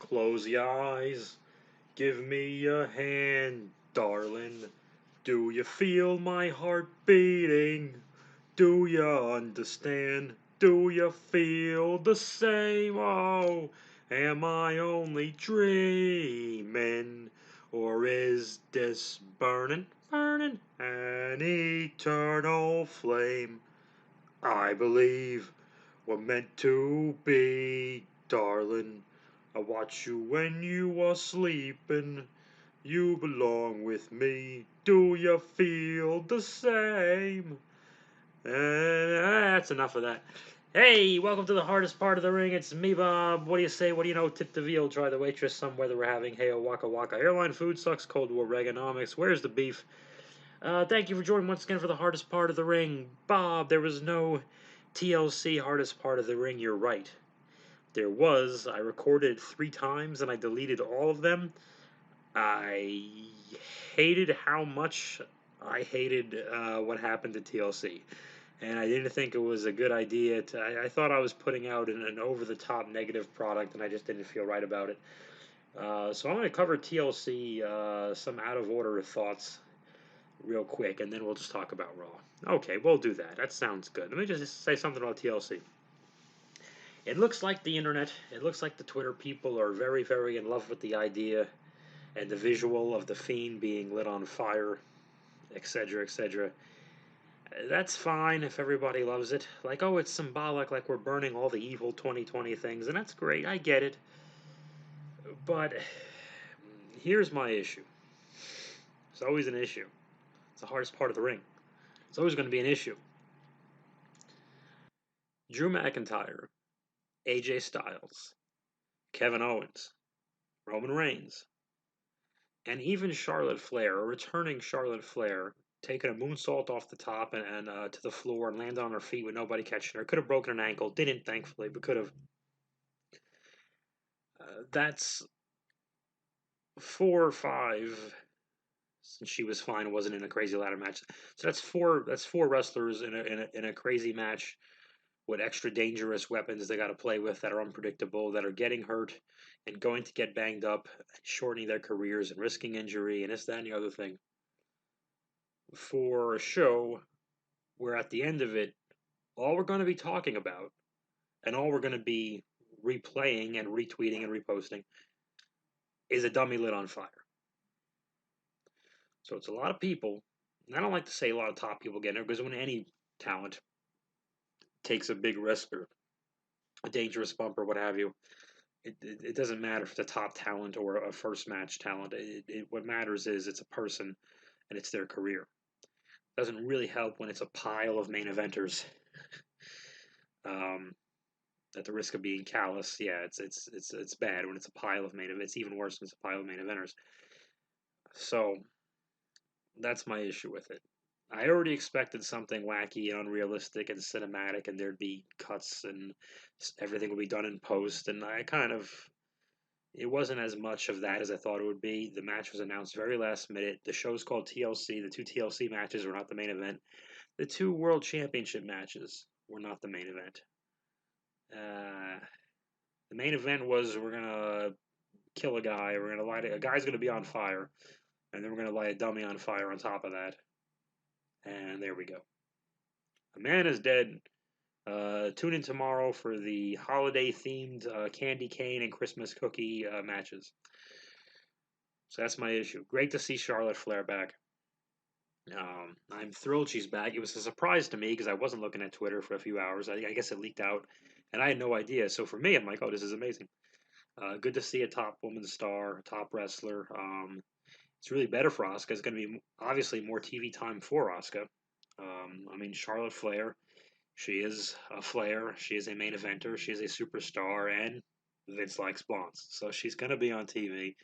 Close your eyes, give me a hand, darling. Do you feel my heart beating? Do you understand? Do you feel the same? Oh, am I only dreaming? Or is this burning, burning an eternal flame? I believe we're meant to be, darling. I watch you when you are sleeping. You belong with me. Do you feel the same? That's enough of that. Hey, welcome to the hardest part of the ring. It's me, Bob. What do you say? What do you know? Tip the veal, try the waitress. Some weather we're having. Hey, waka waka. Airline food sucks. Cold War Reaganomics. Where's the beef? Thank you for joining once again for the hardest part of the ring. Bob, there was no TLC hardest part of the ring. You're right. There was. I recorded it 3 times and I deleted all of them. I hated how much I hated what happened to TLC. And I didn't think it was a good idea. I thought I was putting out an over-the-top negative product, and I just didn't feel right about it. So I'm going to cover TLC, some out-of-order thoughts real quick, and then we'll just talk about Raw. Okay, we'll do that. That sounds good. Let me just say something about TLC. It looks like the internet, it looks like the Twitter people are very, very in love with the idea and the visual of the Fiend being lit on fire, etc., etc. That's fine if everybody loves it. Like, oh, it's symbolic, like we're burning all the evil 2020 things, and that's great. I get it. But here's my issue. It's always an issue. It's the hardest part of the ring. It's always going to be an issue. Drew McIntyre, AJ Styles, Kevin Owens, Roman Reigns, and even Charlotte Flair, a returning Charlotte Flair, taking a moonsault off the top and to the floor and landed on her feet with nobody catching her. Could have broken an ankle. Didn't, thankfully, but could have. That's 4 or 5 since she was fine, wasn't in a crazy ladder match. So that's four wrestlers in a crazy match with extra dangerous weapons they got to play with that are unpredictable, that are getting hurt and going to get banged up, shortening their careers and risking injury and this, that, and the other thing. For a show where at the end of it, all we're going to be talking about and all we're going to be replaying and retweeting and reposting is a dummy lit on fire. So it's a lot of people, and I don't like to say a lot of top people getting there, because when any talent takes a big risk or a dangerous bump or what have you, it doesn't matter if it's a top talent or a first match talent. What matters is it's a person and it's their career. It doesn't really help when it's a pile of main eventers. At the risk of being callous, yeah, it's bad when it's a pile of main eventers. It's even worse when it's a pile of main eventers. So that's my issue with it. I already expected something wacky and unrealistic and cinematic, and there'd be cuts and everything would be done in post. And it wasn't as much of that as I thought it would be. The match was announced very last minute. The show's called TLC. The 2 TLC matches were not the main event. The 2 World Championship matches were not the main event. The main event was we're gonna kill a guy. We're gonna a guy's gonna be on fire, and then we're gonna light a dummy on fire on top of that. And there we go. A man is dead. Tune in tomorrow for the holiday-themed candy cane and Christmas cookie matches. So that's my issue. Great to see Charlotte Flair back. I'm thrilled she's back. It was a surprise to me because I wasn't looking at Twitter for a few hours. I guess it leaked out, and I had no idea. So for me, I'm like, oh, this is amazing. Good to see a top woman star, top wrestler. It's really better for Asuka. It's going to be obviously more TV time for Asuka. I mean, Charlotte Flair, she is a Flair. She is a main eventer. She is a superstar, and Vince likes blondes. So she's going to be on TV.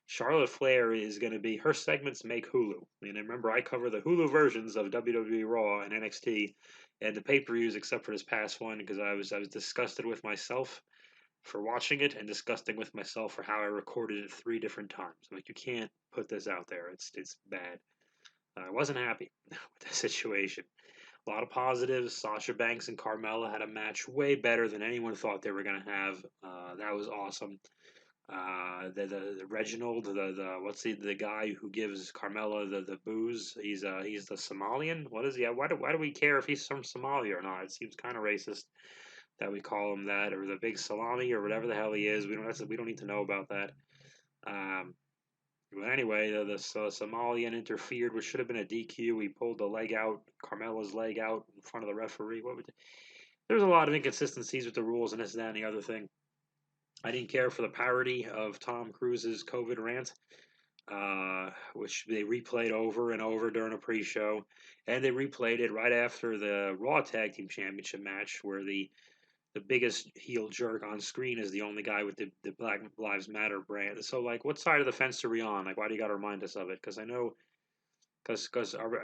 Charlotte Flair is going to be, her segments make Hulu. I mean, remember, I cover the Hulu versions of WWE Raw and NXT and the pay-per-views except for this past one because I was disgusted with myself for watching it and disgusting with myself for how I recorded it 3 different times. I'm like, you can't put this out there. It's bad. I wasn't happy with the situation. A lot of positives. Sasha Banks and Carmella had a match way better than anyone thought they were going to have. That was awesome. The Reginald, what's the guy who gives Carmella the booze? He's the Somalian. What is he? Why do we care if he's from Somalia or not? It seems kind of racist that we call him that, or the big salami, or whatever the hell he is. We don't need to know about that. Um, but anyway, the Somalian interfered, which should have been a DQ. He pulled the leg out, Carmella's leg out in front of the referee. There's a lot of inconsistencies with the rules and this, that, and the other thing. I didn't care for the parody of Tom Cruise's COVID rant, which they replayed over and over during a pre-show, and they replayed it right after the Raw Tag Team Championship match, where the biggest heel jerk on screen is the only guy with the Black Lives Matter brand. So, like, what side of the fence are we on? Like, why do you got to remind us of it? Because I know, because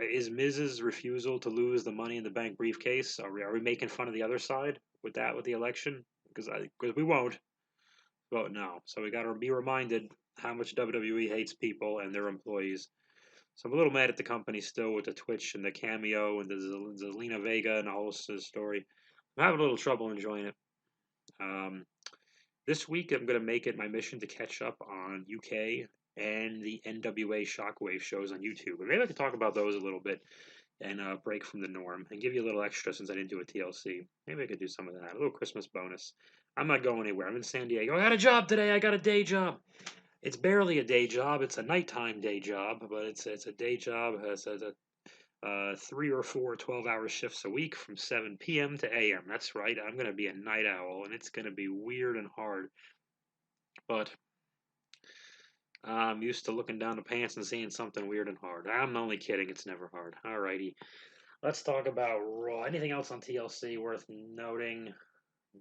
is Miz's refusal to lose the Money in the Bank briefcase? Are we making fun of the other side with the election? Because we won't vote no. So we got to be reminded how much WWE hates people and their employees. So I'm a little mad at the company still with the Twitch and the cameo and the Zelina Vega and the whole story. I'm having a little trouble enjoying it. This week, I'm going to make it my mission to catch up on UK and the NWA Shockwave shows on YouTube. And maybe I can talk about those a little bit and break from the norm and give you a little extra since I didn't do a TLC. Maybe I could do some of that. A little Christmas bonus. I'm not going anywhere. I'm in San Diego. I got a job today. I got a day job. It's barely a day job. It's a nighttime day job, but it's a day job. It's a 3 or 4 12-hour shifts a week from 7 p.m. to a.m. That's right. I'm going to be a night owl, and it's going to be weird and hard. But I'm used to looking down the pants and seeing something weird and hard. I'm only kidding. It's never hard. Alrighty. Let's talk about Raw. Anything else on TLC worth noting?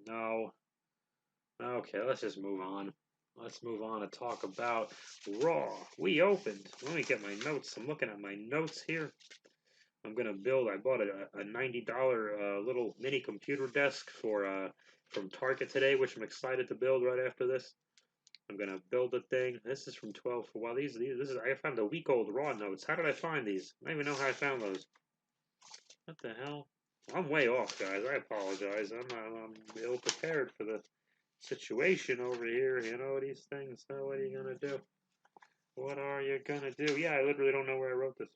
No. Okay, let's just move on. Let's move on and talk about Raw. We opened. Let me get my notes. I'm looking at my notes here. I'm gonna build. I bought a $90 little mini computer desk from Target today, which I'm excited to build right after this. I'm gonna build a thing. This is from 12. Wow, this is. I found a week old Raw notes. How did I find these? I don't even know how I found those. What the hell? I'm way off, guys. I apologize. I'm ill prepared for the situation over here. You know these things. So what are you gonna do? What are you gonna do? Yeah, I literally don't know where I wrote this.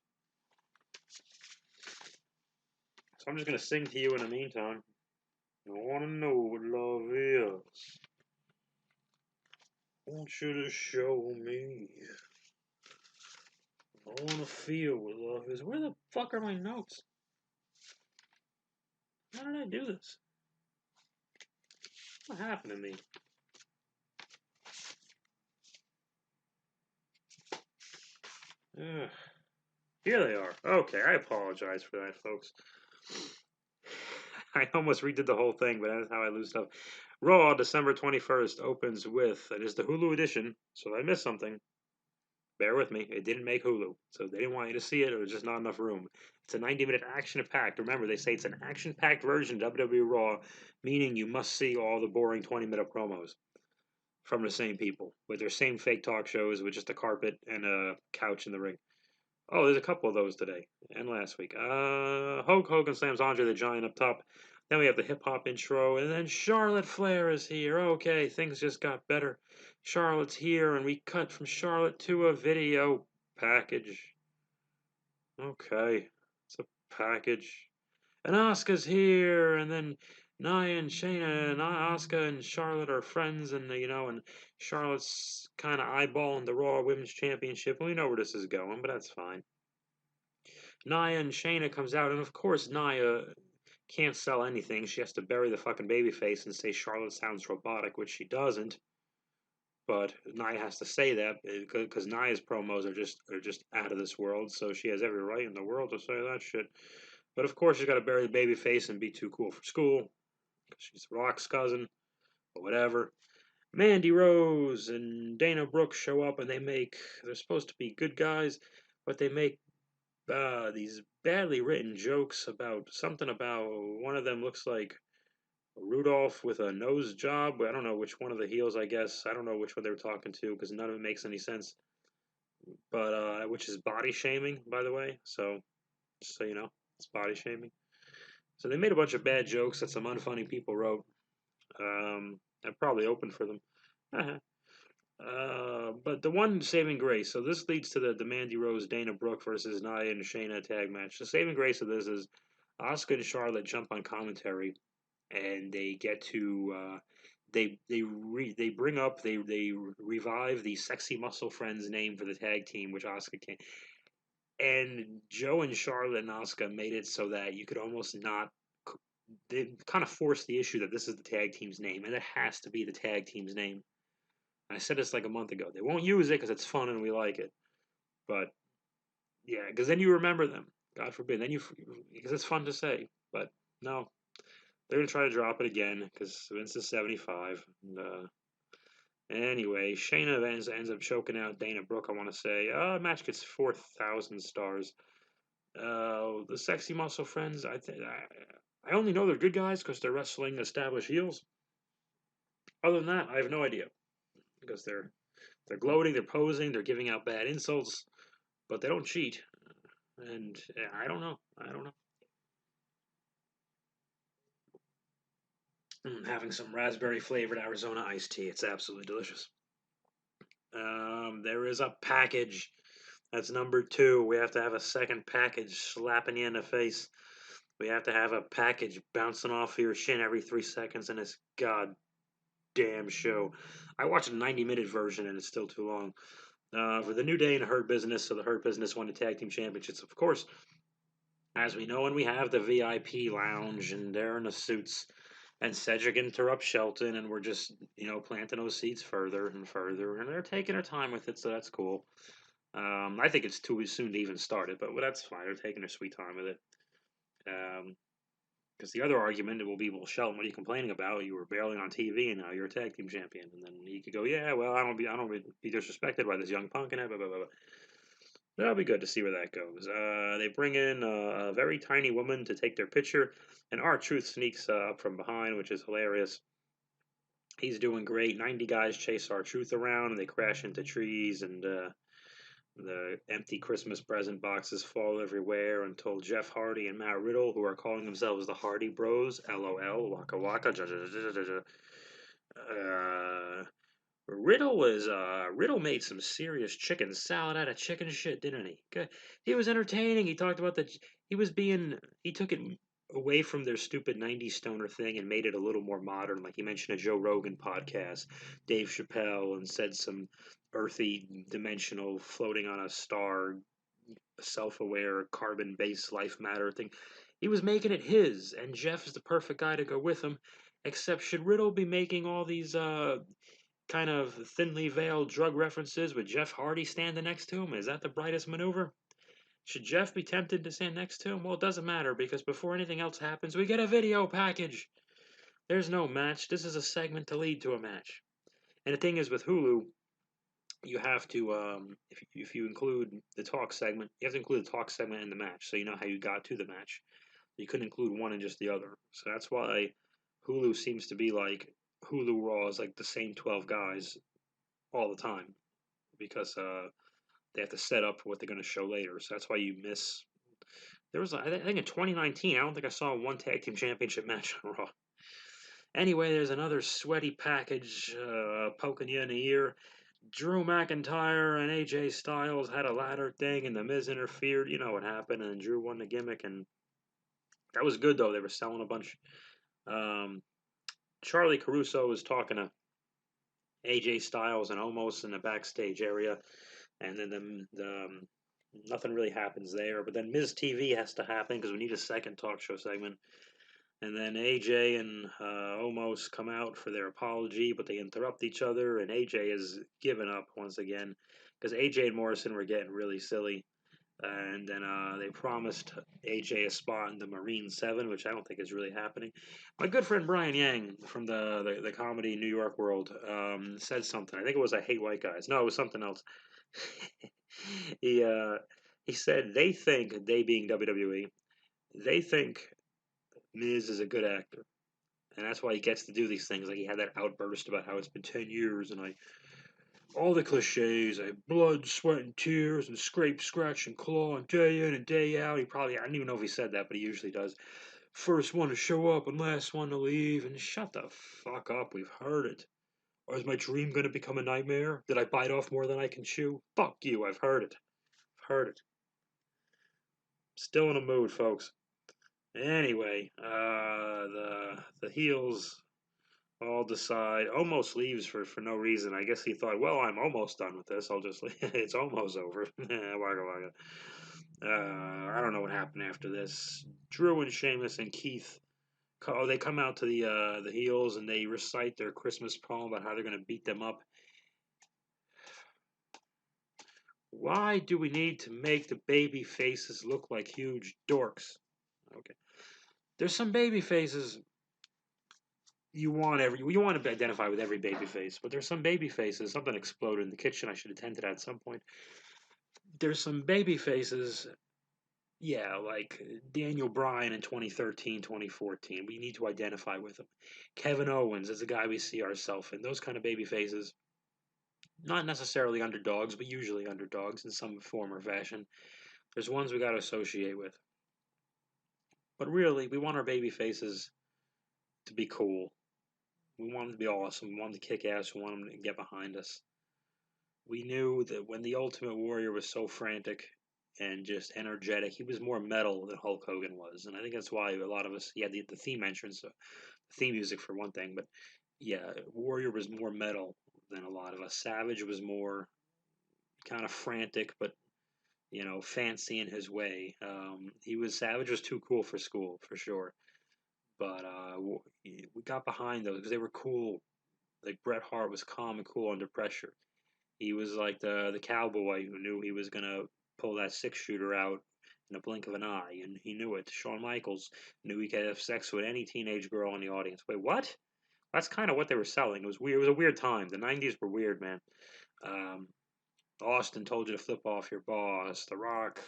So I'm just gonna sing to you in the meantime. I wanna know what love is. I want you to show me. I wanna feel what love is. Where the fuck are my notes? How did I do this? What happened to me? Ugh. Here they are. Okay, I apologize for that, folks. I almost redid the whole thing, but that's how I lose stuff. Raw, December 21st, opens with, it is the Hulu edition, so I missed something. Bear with me. It didn't make Hulu, so they didn't want you to see it. It was just not enough room. It's a 90-minute action-packed. Remember, they say it's an action-packed version of WWE Raw, meaning you must see all the boring 20-minute promos from the same people with their same fake talk shows with just a carpet and a couch in the ring. Oh, there's a couple of those today and last week. Hulk Hogan slams Andre the Giant up top. Then we have the hip hop intro, and then Charlotte Flair is here. Okay, things just got better. Charlotte's here, and we cut from Charlotte to a video package. Okay, it's a package. And Asuka's here, and then Nia and Shayna and Asuka and Charlotte are friends, and and Charlotte's kind of eyeballing the Raw Women's Championship. We know where this is going, but that's fine. Nia and Shayna comes out, and of course Nia can't sell anything. She has to bury the fucking babyface and say Charlotte sounds robotic, which she doesn't. But Nia has to say that because Nia's promos are just out of this world, so she has every right in the world to say that shit. But of course she's got to bury the babyface and be too cool for school because she's Rock's cousin, or whatever. Mandy Rose and Dana Brooke show up, and they're supposed to be good guys, but they make these badly written jokes about something about one of them looks like Rudolph with a nose job. I don't know which one of the heels, I guess. I don't know which one they were talking to because none of it makes any sense. But which is body shaming, by the way. So you know, it's body shaming. So they made a bunch of bad jokes that some unfunny people wrote. I probably opened for them. But the one saving grace, so this leads to the Mandy Rose Dana Brooke versus Nia and Shayna tag match. The saving grace of this is Asuka and Charlotte jump on commentary, and they get to they bring up they revive the Sexy Muscle Friends name for the tag team, which Asuka can. And Joe and Charlotte and Asuka made it so that you could almost not. They kind of forced the issue that this is the tag team's name, and it has to be the tag team's name. I said this like a month ago. They won't use it because it's fun and we like it. But yeah, because then you remember them. God forbid. Then you because it's fun to say. But no, they're gonna try to drop it again because Vince is 75. And, anyway, Shayna ends up choking out Dana Brooke. I want to say, match gets 4,000 stars. The Sexy Muscle Friends. I only know they're good guys because they're wrestling established heels. Other than that, I have no idea because they're gloating, they're posing, they're giving out bad insults, but they don't cheat. And I don't know. I don't know. Having some raspberry flavored Arizona iced tea. It's absolutely delicious. There is a package. That's number 2. We have to have a second package slapping you in the face. We have to have a package bouncing off your shin every 3 seconds in this goddamn show. I watched a 90-minute version and it's still too long. For the New Day and Hurt Business, so the Hurt Business won the Tag Team Championships, of course. As we know, and we have the VIP lounge, and they're in the suits. And Cedric interrupts Shelton, and we're just, planting those seats further and further. And they're taking their time with it, so that's cool. I think it's too soon to even start it, but that's fine. They're taking their sweet time with it. Because the other argument will be, well, Shelton, what are you complaining about? You were barely on TV, and now you're a tag team champion. And then he could go, yeah, well, I don't be disrespected by this young punk and blah blah blah. That'll be good to see where that goes. They bring in a very tiny woman to take their picture, and R-Truth sneaks up from behind, which is hilarious. He's doing great. 90 guys chase R-Truth around, and they crash into trees, and the empty Christmas present boxes fall everywhere until Jeff Hardy and Matt Riddle, who are calling themselves the Hardy Bros, LOL, waka waka, Riddle made some serious chicken salad out of chicken shit, didn't he? He was entertaining. He talked about he took it away from their stupid 90s stoner thing and made it a little more modern. Like he mentioned a Joe Rogan podcast, Dave Chappelle, and said some earthy, dimensional, floating on a star, self-aware, carbon-based life matter thing. He was making it his, and Jeff is the perfect guy to go with him. Except should Riddle be making all these kind of thinly veiled drug references with Jeff Hardy standing next to him? Is that the brightest maneuver? Should Jeff be tempted to stand next to him? Well, it doesn't matter because before anything else happens, we get a video package. There's no match. This is a segment to lead to a match. And the thing is, with Hulu, you have to, if you include the talk segment, you have to include the talk segment in the match, so you know how you got to the match. You couldn't include one and just the other. So that's why Hulu seems to be like Hulu Raw is like the same 12 guys all the time because they have to set up what they're going to show later. So that's why you miss. There was, I think, in 2019, I don't think I saw one tag team championship match on Raw. Anyway, there's another sweaty package poking you in the ear. Drew McIntyre and AJ Styles had a ladder thing, and The Miz interfered. You know what happened, and Drew won the gimmick, and that was good though. They were selling a bunch. Um, Charlie Caruso was talking to AJ Styles and Omos in the backstage area, and then nothing really happens there. But then Miz TV has to happen because we need a second talk show segment. And then AJ and Omos come out for their apology, but they interrupt each other, and AJ is given up once again because AJ and Morrison were getting really silly. And then they promised AJ a spot in the Marine 7, which I don't think is really happening. My good friend Brian Yang from the comedy New York world said something. I think it was I Hate White Guys. No, it was something else. he he said they being WWE, they think Miz is a good actor. And that's why he gets to do these things. Like he had that outburst about how it's been 10 years and all the cliches, blood, sweat, and tears, and scrape, scratch, and claw, and day in and day out. I don't even know if he said that, but he usually does. First one to show up and last one to leave. And shut the fuck up. We've heard it. Or is my dream going to become a nightmare? Did I bite off more than I can chew? Fuck you, I've heard it. I've heard it. Still in a mood, folks. Anyway, the heels all decide. Omos leaves for no reason. I guess he thought, well, I'm almost done with this. I'll just it's almost over. Waka waka. I don't know what happened after this. Drew and Sheamus and Keith. Oh, they come out to the heels and they recite their Christmas poem about how they're going to beat them up. Why do we need to make the baby faces look like huge dorks? Okay, there's some baby faces you want to identify with every baby face, but there's some baby faces. Something exploded in the kitchen. I should attend to that at some point. There's some baby faces, yeah, like Daniel Bryan in 2013, 2014. We need to identify with him. Kevin Owens is a guy we see ourselves in. Those kind of baby faces, not necessarily underdogs, but usually underdogs in some form or fashion. There's ones we got to associate with. But really, we want our baby faces to be cool. We want them to be awesome. We want them to kick ass. We want them to get behind us. We knew that when the Ultimate Warrior was so frantic and just energetic, he was more metal than Hulk Hogan was. And I think that's why a lot of us, he had the theme entrance, the theme music for one thing, but yeah, Warrior was more metal than a lot of us. Savage was more kind of frantic, but fancy in his way. Savage was too cool for school for sure. But we got behind those because they were cool. Like Bret Hart was calm and cool under pressure. He was like the cowboy who knew he was gonna pull that 6-shooter out in a blink of an eye, and he knew it. Shawn Michaels knew he could have sex with any teenage girl in the audience. Wait, what? That's kind of what they were selling. It was weird. It was a weird time. The '90s were weird, man. Um, Austin told you to flip off your boss. The Rock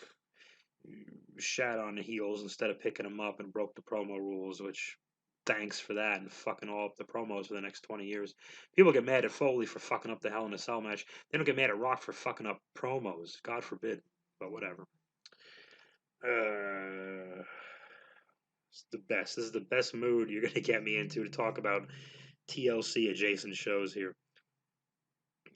shat on the heels instead of picking them up and broke the promo rules, which thanks for that and fucking all up the promos for the next 20 years. People get mad at Foley for fucking up the Hell in a Cell match. They don't get mad at Rock for fucking up promos. God forbid. But whatever. It's the best. This is the best mood you're going to get me into to talk about TLC adjacent shows here.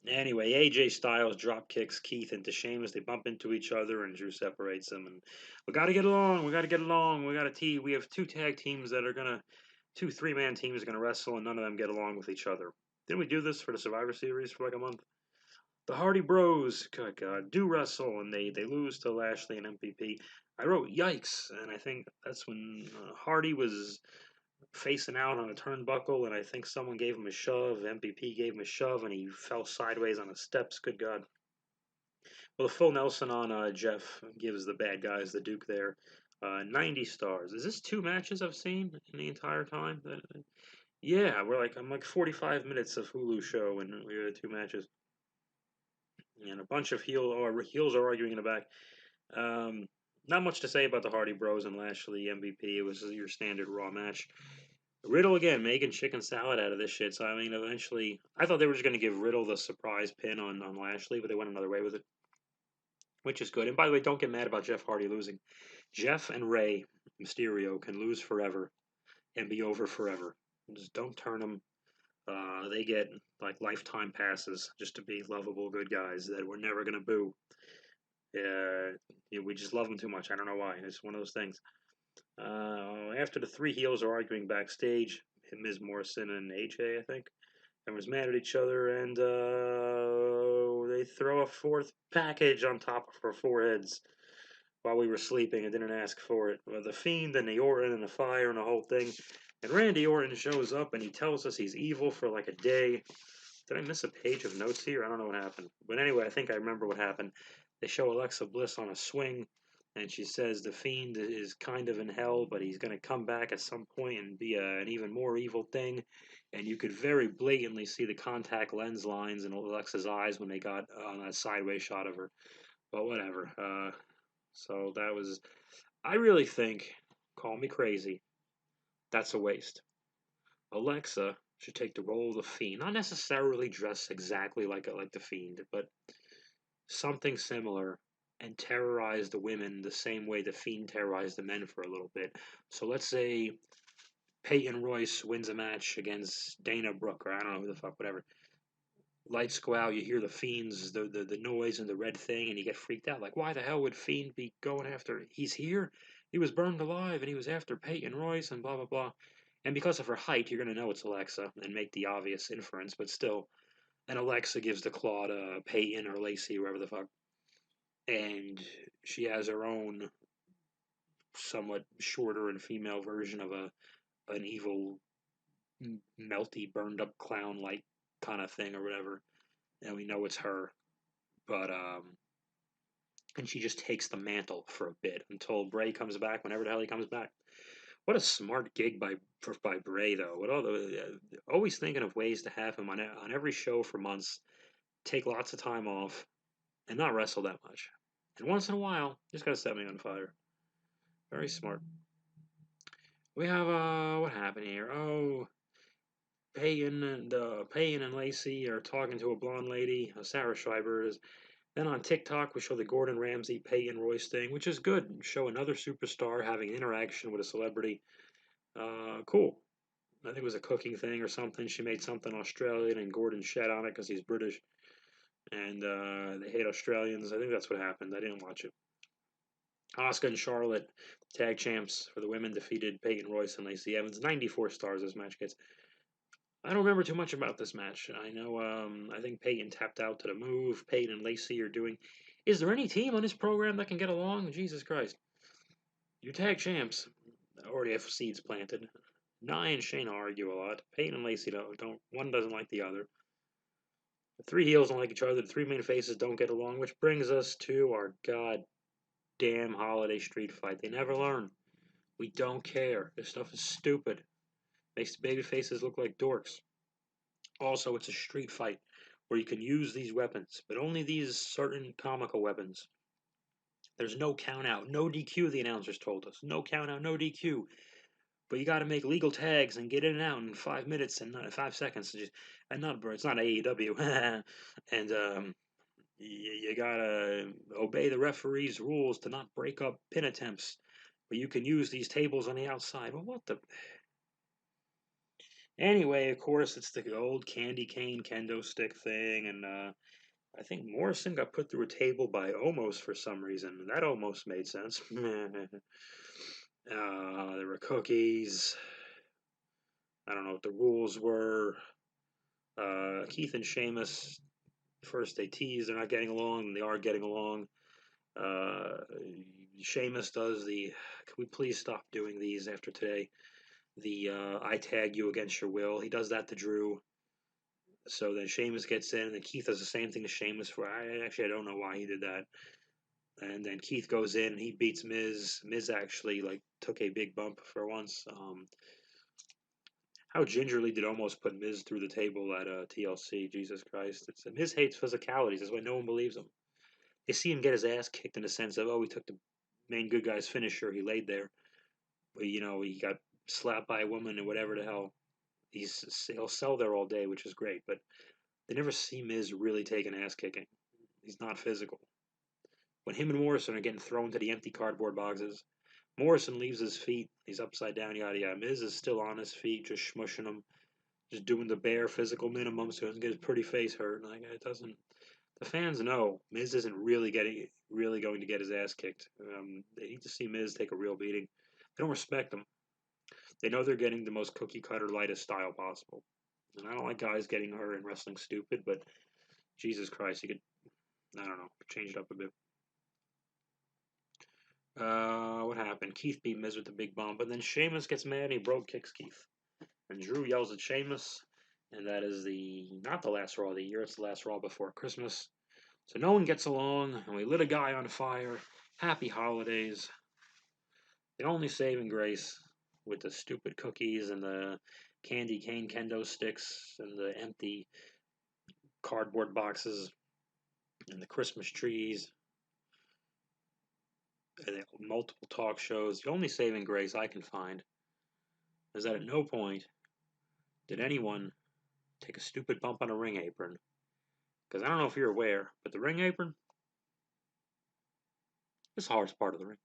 Anyway, AJ Styles drop kicks Keith into Sheamus. They bump into each other, and Drew separates them. And we got to get along. We got to get along. We got a team. We have 2 tag teams that are gonna, 2 3-man teams are gonna wrestle, and none of them get along with each other. Didn't we do this for the Survivor Series for like a month? The Hardy Bros, good God, do wrestle, and they lose to Lashley and MVP. I wrote yikes, and I think that's when Hardy was facing out on a turnbuckle, and I think someone gave him a shove. MVP gave him a shove, and he fell sideways on the steps. Good God. Well, the full Nelson on Jeff gives the bad guys the Duke there. 90 stars. Is this 2 matches I've seen in the entire time? Yeah, I'm like 45 minutes of Hulu show, and we had 2 matches. And a bunch of heels are arguing in the back. Not much to say about the Hardy Bros and Lashley MVP. It was your standard Raw match. Riddle again making chicken salad out of this shit. So I mean, eventually, I thought they were just going to give Riddle the surprise pin on Lashley, but they went another way with it, which is good. And by the way, don't get mad about Jeff Hardy losing. Jeff and Rey Mysterio can lose forever and be over forever. Just don't turn them. They get like lifetime passes just to be lovable good guys that we're never going to boo. We just love them too much. I don't know why. It's one of those things. After the 3 heels are arguing backstage, Miz Morrison and AJ, I think, everyone's mad at each other, and they throw a 4th package on top of our foreheads while we were sleeping and didn't ask for it. The Fiend and the Orton and the Fire and the whole thing. And Randy Orton shows up and he tells us he's evil for like a day. Did I miss a page of notes here? I don't know what happened. But anyway, I think I remember what happened. They show Alexa Bliss on a swing, and she says the Fiend is kind of in hell, but he's going to come back at some point and be an even more evil thing. And you could very blatantly see the contact lens lines in Alexa's eyes when they got on that sideways shot of her. But whatever. So that was. I really think, call me crazy, that's a waste. Alexa should take the role of the Fiend, not necessarily dress exactly like the Fiend, but something similar, and terrorize the women the same way the Fiend terrorized the men for a little bit. So let's say Peyton Royce wins a match against Dana Brooke, or I don't know who the fuck, whatever. Lights go out, you hear the Fiend's, the noise and the red thing, and you get freaked out. Like, why the hell would Fiend be going after? He's here? He was burned alive, and he was after Peyton Royce, and blah, blah, blah. And because of her height, you're going to know it's Alexa and make the obvious inference, but still. And Alexa gives the claw to Peyton or Lacey, whoever the fuck. And she has her own somewhat shorter and female version of an evil, melty, burned up clown like kind of thing or whatever. And we know it's her. But and she just takes the mantle for a bit until Bray comes back, whenever the hell he comes back. What a smart gig by Bray though. What all the always thinking of ways to have him on every show for months, take lots of time off, and not wrestle that much. And once in a while, just gotta set me on fire. Very smart. We have what happened here? Oh, Payne and Lacey are talking to a blonde lady. Sarah Schreiber is. Then on TikTok, we show the Gordon Ramsay Peyton Royce thing, which is good. Show another superstar having interaction with a celebrity. Cool. I think it was a cooking thing or something. She made something Australian, and Gordon shat on it because he's British, and they hate Australians. I think that's what happened. I didn't watch it. Asuka and Charlotte, tag champs for the women, defeated Peyton Royce and Lacey Evans. 94 stars this match gets. I don't remember too much about this match. I know, I think Peyton tapped out to the move. Peyton and Lacey are doing. Is there any team on this program that can get along? Jesus Christ. Your tag champs already have seeds planted. Nia and Shayna argue a lot. Peyton and Lacey don't. One doesn't like the other. The three heels don't like each other. The three main faces don't get along, which brings us to our goddamn holiday street fight. They never learn. We don't care. This stuff is stupid. Makes the baby faces look like dorks. Also, it's a street fight where you can use these weapons, but only these certain comical weapons. There's no count out, no DQ, the announcers told us. No count out, no DQ. But you got to make legal tags and get in and out in 5 minutes and 5 seconds. And not, it's not AEW. And you got to obey the referee's rules to not break up pin attempts. But you can use these tables on the outside. Well, what the. Anyway, of course, it's the old candy cane kendo stick thing, and I think Morrison got put through a table by Omos for some reason. That almost made sense. There were cookies. I don't know what the rules were. Keith and Sheamus, first they tease they're not getting along, and they are getting along. Sheamus does the, can we please stop doing these after today? The I tag you against your will. He does that to Drew. So then Sheamus gets in, and then Keith does the same thing to Sheamus. I don't know why he did that. And then Keith goes in, and he beats Miz. Miz actually like took a big bump for once. How gingerly did almost put Miz through the table at TLC? Jesus Christ! Miz hates physicalities. That's why no one believes him. They see him get his ass kicked in the sense of, oh, he took the main good guy's finisher. He laid there, but he got slapped by a woman or whatever the hell. He'll sell there all day, which is great, but they never see Miz really take an ass kicking. He's not physical. When him and Morrison are getting thrown to the empty cardboard boxes, Morrison leaves his feet. He's upside down, yada yada. Miz is still on his feet, just smushing them, just doing the bare physical minimum so he doesn't get his pretty face hurt. Like it doesn't. The fans know Miz isn't really going to get his ass kicked. They need to see Miz take a real beating. They don't respect him. They know they're getting the most cookie cutter, lightest style possible. And I don't like guys getting hurt and wrestling stupid, but Jesus Christ, you could, I don't know, change it up a bit. What happened? Keith beat Miz with the big bomb, but then Sheamus gets mad and he broke kicks Keith. And Drew yells at Sheamus, and that is not the last Raw of the year, it's the last Raw before Christmas. So no one gets along, and we lit a guy on fire. Happy holidays. The only saving grace with the stupid cookies and the candy cane kendo sticks and the empty cardboard boxes and the Christmas trees and multiple talk shows. The only saving grace I can find is that at no point did anyone take a stupid bump on a ring apron. Because I don't know if you're aware, but the ring apron is the hardest part of the ring.